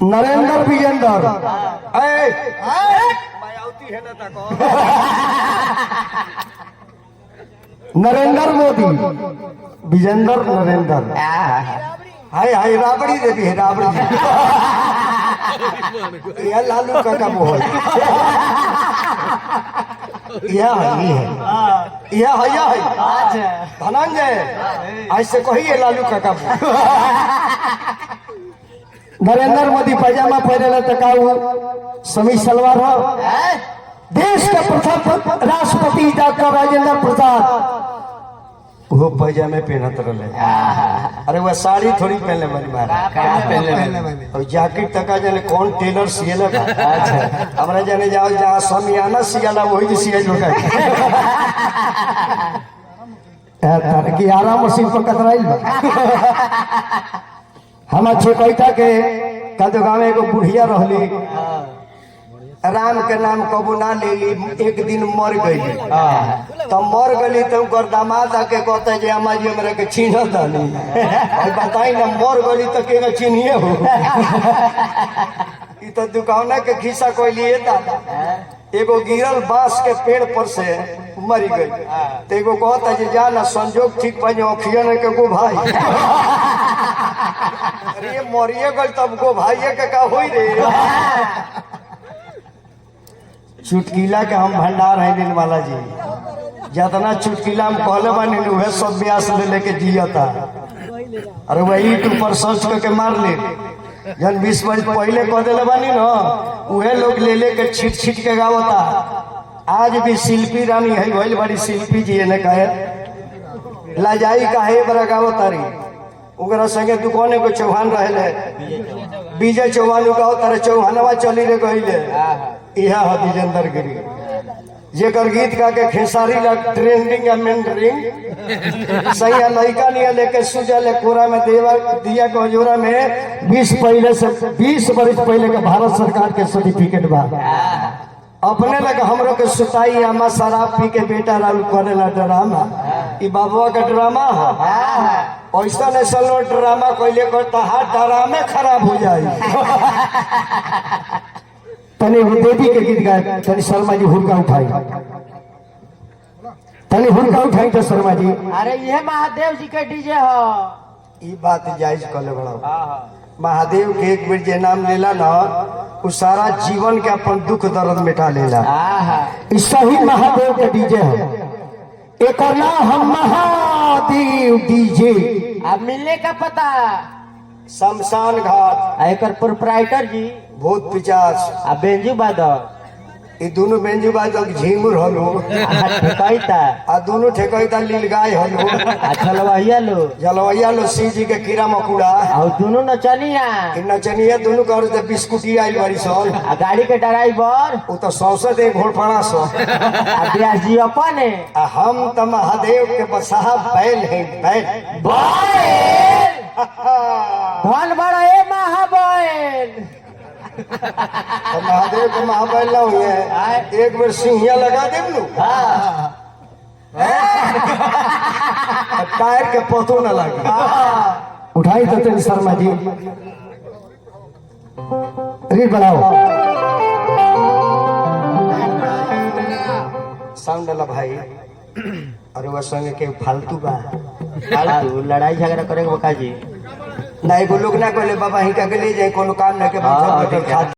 नरेंद्र विजेंद्र नरेंद्र मोदी विजेंद्र नरेंद्र हाय हाय राबड़ी देवी है राबड़ी यह लालू काका मोहन यह है धनंजय ऐसे कहिए लालू काका नरेंद्र मोदी पैजामा पहने तकाऊ समीज सलवार हो देश के प्रथम राष्ट्रपति डॉक्टर राजेंद्र प्रसाद वो पैजामे पहनत रहे। अरे वह साड़ी थोड़ी पहनले बनी और जैकेट तक जाने कौन टेलर सियला हमरा जाने जाओ जहाँ समियाना सियाला वही सियल होगा कि आराम मशीन पर कतराइल हम अच्छे कहता के कल गाँव में एगो बुढ़िया रहली राम के नाम कबू ना ले ली एक दिन मर गई तब मर गई तो दामाद आके कहते जे अम्मा जी हमरा के चिन्हत नहीं बताई ना मर गई तो के चिन्हिए हो ई तो दुकान के खिस्सा कोई लिए दादा एगो गिरल बांस के पेड़ पर से मर गई तो एगो कहता जे जा ना संजोग ठीक पाई अखियन के गो भाई अरे मरिए गई तब गो भाई के का होई रे चुटकीला के हम भंडार है निर्मला जी जितना चुटकीला हम कहले बानी वह सब ब्यास ले लेके जियता अरे वही तू पर सर्च करके मार ले जन 20 वर्ष पहले कह दिले बानी ना उहे लोग ले लेके छीट छीट के गावता आज भी शिल्पी रानी है भइल बड़ी शिल्पी जी ने कहे लाजाई काहे बड़ा गावता री ओकरा संगे दुकाने को चौहान रहले विजय चौहान गाओ तारे चौहानवा चली रे गइले यह है विजेंद्र गिरी जेकर गीत गा के खेसारी लग ट्रेंडिंग या मेंटरिंग सही लड़का नहीं लेके सुजल कोरा में देवा दिया के हजूरा में 20 वर्ष पहले के भारत सरकार के सर्टिफिकेट बा अपने लगे हमरो के सुताई आमा शराब पी के बेटा राहुल करेला ड्रामा ई बाबुआ का ड्रामा है ऐसा ऐसा ड्रामा कोइले करता हाथ ड्रामे खराब हो जाए तने देवी के गीत गाए तने शर्मा जी हुरका उठाई तने हुरका उठाई तो शर्मा जी अरे ये महादेव जी के डीजे हो ई बात जायज कले बड़ा महादेव के एक बेर जे नाम लेला ना वो सारा जीवन के अपन दुख दर्द मिटा लेला ई सही महादेव के डीजे है एक नाम हम महादेव डीजे अब मिलने का पता शमशान घाट एक प्रोपराइटर जी भूत पिचास आ बेंजू बादल ये दोनों बेंजू बादल झिंगुर हलो ठेकैता आ दोनों ठेकैता लीलगाय हलो आ जलवैया लो शिव जी के कीड़ा मकुड़ा और दोनों नचनिया दोनों कर दे बिस्कुटी आइल बारी सन आ गाड़ी के ड्राइवर वो तो 100 दे घोड़फाड़ा सो आ ब्यास जी अपन है हम तो महादेव के बसाहा बैल है बैल धन बड़ा ए महाबैल तो महादेव के महाबैल ना हुए एक बार सिंहिया लगा दे टायर के पतो न लगे उठाई तो शर्मा जी रीड बनाओ साउंड वाला भाई अरे वह संगे के फालतू बा फालतू लड़ाई झगड़ा करे बका जी ना एगो लोग ना कहले बाबा हिंका के ले जाए कोनो काम ना के